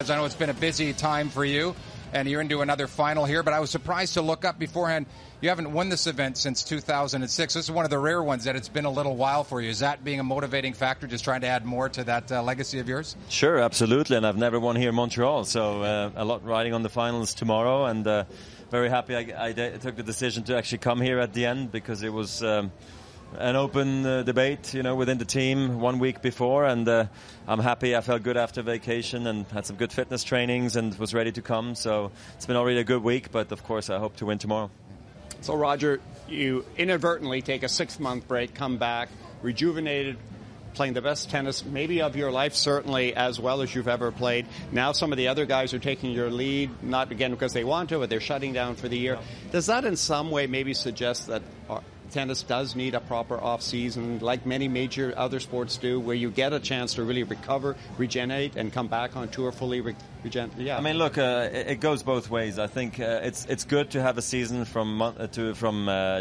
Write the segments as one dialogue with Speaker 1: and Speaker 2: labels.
Speaker 1: because I know it's been a busy time for you, and you're into another final here, but I was surprised to look up beforehand. You haven't won this event since 2006. This is one of the rare ones that it's been a little while for you. Is that being a motivating factor, just trying to add more to that legacy of yours?
Speaker 2: Sure, absolutely, and I've never won here in Montreal, so a lot riding on the finals tomorrow, and very happy I took the decision to actually come here at the end, because it was an open debate, within the team 1 week before, and I'm happy. I felt good after vacation and had some good fitness trainings and was ready to come, so it's been already a good week, but of course I hope to win tomorrow.
Speaker 3: So, Roger, you inadvertently take a 6-month break, come back, rejuvenated, playing the best tennis maybe of your life, certainly as well as you've ever played. Now some of the other guys are taking your lead, not again because they want to, but they're shutting down for the year. No. Does that in some way maybe suggest that tennis does need a proper off-season, like many major other sports do, where you get a chance to really recover, regenerate, and come back on tour fully regenerate? Yeah.
Speaker 2: I mean, look, it goes both ways. I think it's good to have a season from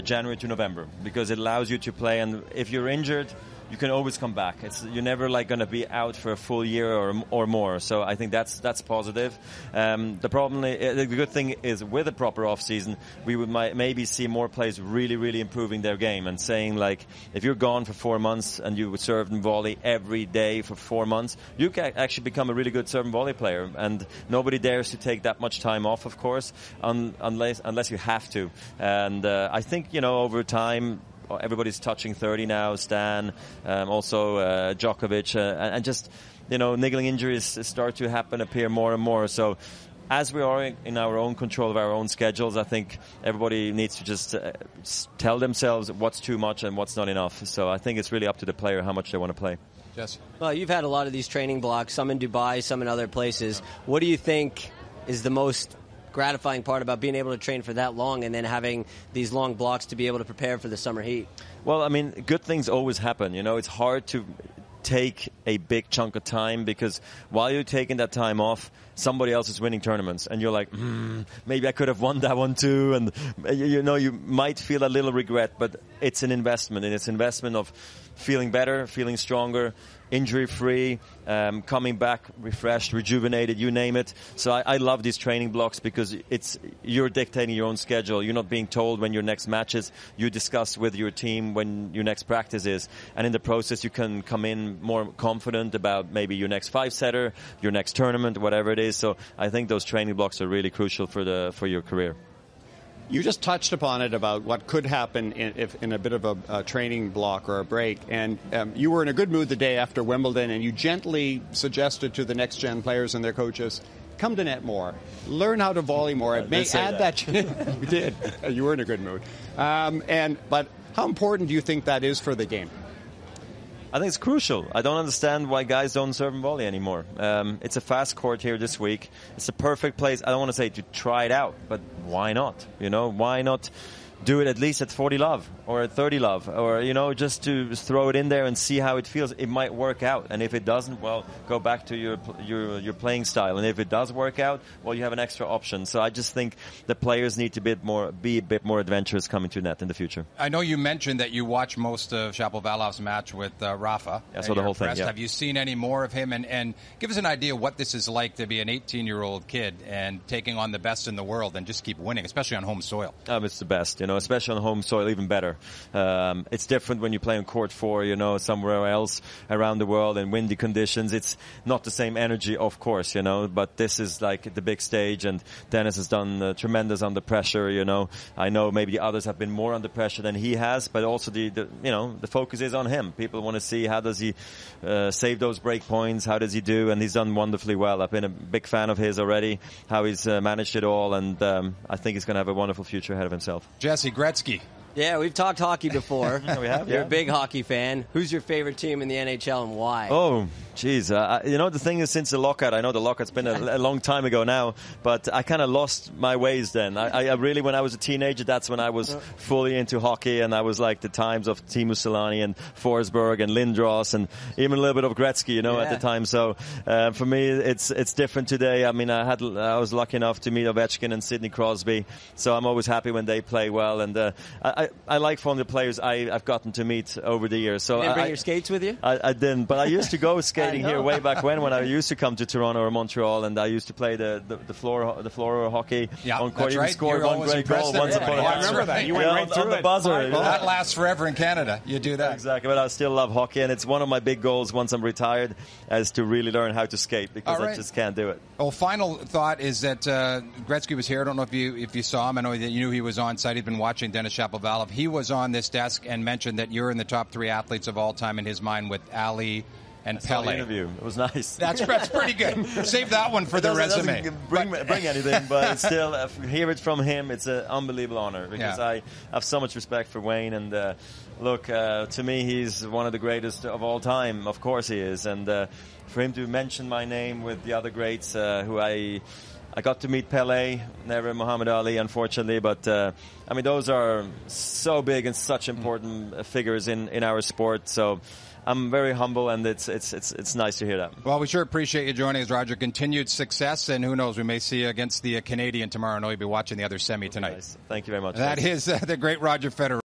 Speaker 2: January to November, because it allows you to play, and if you're injured, you can always come back. You're never going to be out for a full year or more. So I think that's positive. The good thing is, with a proper off season, we would maybe see more players really, really improving their game, and saying, like, if you're gone for 4 months and you would serve and volley every day for 4 months, you can actually become a really good serve and volley player. And nobody dares to take that much time off, of course, unless you have to. And I think over time, everybody's touching 30 now. Stan, also Djokovic, and just niggling injuries start to appear more and more. So as we are in our own control of our own schedules, I think everybody needs to just tell themselves what's too much and what's not enough. So I think it's really up to the player how much they want to play.
Speaker 1: Yes.
Speaker 4: Well, you've had a lot of these training blocks, some in Dubai, some in other places. What do you think is the most gratifying part about being able to train for that long and then having these long blocks to be able to prepare for the summer heat?
Speaker 2: Well, I mean, good things always happen. It's hard to take a big chunk of time, because while you're taking that time off, somebody else is winning tournaments, and you're like, maybe I could have won that one too, and you might feel a little regret, but it's an investment, and it's an investment of feeling better, feeling stronger, injury-free, coming back refreshed, rejuvenated, you name it. So I love these training blocks, because you're dictating your own schedule. You're not being told when your next match is. You discuss with your team when your next practice is. And in the process, you can come in more confident about maybe your next 5-setter, your next tournament, whatever it is. So I think those training blocks are really crucial for your career.
Speaker 3: You just touched upon it about what could happen in a bit of a training block or a break, and you were in a good mood the day after Wimbledon, and you gently suggested to the next-gen players and their coaches, come to net more, learn how to volley more. It may add that. You did. You were in a good mood. But how important do you think that is for the game?
Speaker 2: I think it's crucial. I don't understand why guys don't serve and volley anymore. It's a fast court here this week. It's a perfect place. I don't want to say to try it out, but why not? Why not do it at least at 40 love or at 30 love, or just to throw it in there and see how it feels. It might work out, and if it doesn't, well, go back to your playing style, and if it does work out, well, you have an extra option. So I just think the players need to be a bit more adventurous coming to net in the future.
Speaker 1: I know you mentioned that you watched most of Shapovalov's match with Rafa.
Speaker 2: Yeah, so the whole thing. Yeah.
Speaker 1: Have you seen any more of him? And give us an idea what this is like to be an 18-year-old kid and taking on the best in the world and just keep winning, especially on home soil.
Speaker 2: It's the best, especially on home soil, even better. It's different when you play on court 4, somewhere else around the world in windy conditions. It's not the same energy, of course, but this is like the big stage, and Dennis has done tremendous under pressure, I know maybe the others have been more under pressure than he has, but also the focus is on him. People want to see how does he save those break points, how does he do, and he's done wonderfully well. I've been a big fan of his already, how he's managed it all, and I think he's going to have a wonderful future ahead of himself.
Speaker 1: Jesse Gretzky.
Speaker 4: Yeah, we've talked hockey before.
Speaker 2: We have.
Speaker 4: You're a big hockey fan. Who's your favorite team in the NHL and why?
Speaker 2: Oh, geez. The thing is, since the lockout, I know the lockout's been a long time ago now, but I kind of lost my ways then. I really, when I was a teenager, that's when I was fully into hockey, and I was like the times of Teemu Selanne and Forsberg and Lindros and even a little bit of Gretzky, at the time. So for me, it's different today. I mean, I was lucky enough to meet Ovechkin and Sidney Crosby, so I'm always happy when they play well. And I like following the players I've gotten to meet over the years. So
Speaker 4: you didn't bring your skates with you?
Speaker 2: I didn't, but I used to go skating here way back when I used to come to Toronto or Montreal, and I used to play the floor hockey on court.
Speaker 1: That's right.
Speaker 2: Scored one great goal once upon a time.
Speaker 3: I remember that. You went right through
Speaker 2: on the buzzer.
Speaker 1: Well, that lasts forever in Canada. You do that.
Speaker 2: Exactly, but I still love hockey, and it's one of my big goals once I'm retired is to really learn how to skate, because I just can't do it.
Speaker 1: Well, final thought is that Gretzky was here. I don't know if you saw him. I know that you knew he was on site. He'd been watching Denis Shapovalov. He was on this desk and mentioned that you're in the top 3 athletes of all time in his mind, with Ali and Pele.
Speaker 2: The interview. It was nice.
Speaker 1: That's pretty good. Save that one for the resume.
Speaker 2: Bring anything, but it's still, hear it from him, it's an unbelievable honor, because I have so much respect for Wayne. And look, to me, he's one of the greatest of all time. Of course he is. And for him to mention my name with the other greats, who I got to meet Pele, never Muhammad Ali, unfortunately, but I mean, those are so big and such important figures in our sport. So I'm very humble, and it's nice to hear that.
Speaker 1: Well, we sure appreciate you joining us, Roger. Continued success, and who knows, we may see you against the Canadian tomorrow. I know you'll be watching the other semi tonight.
Speaker 2: Nice. Thank you very much.
Speaker 1: That is the great Roger Federer.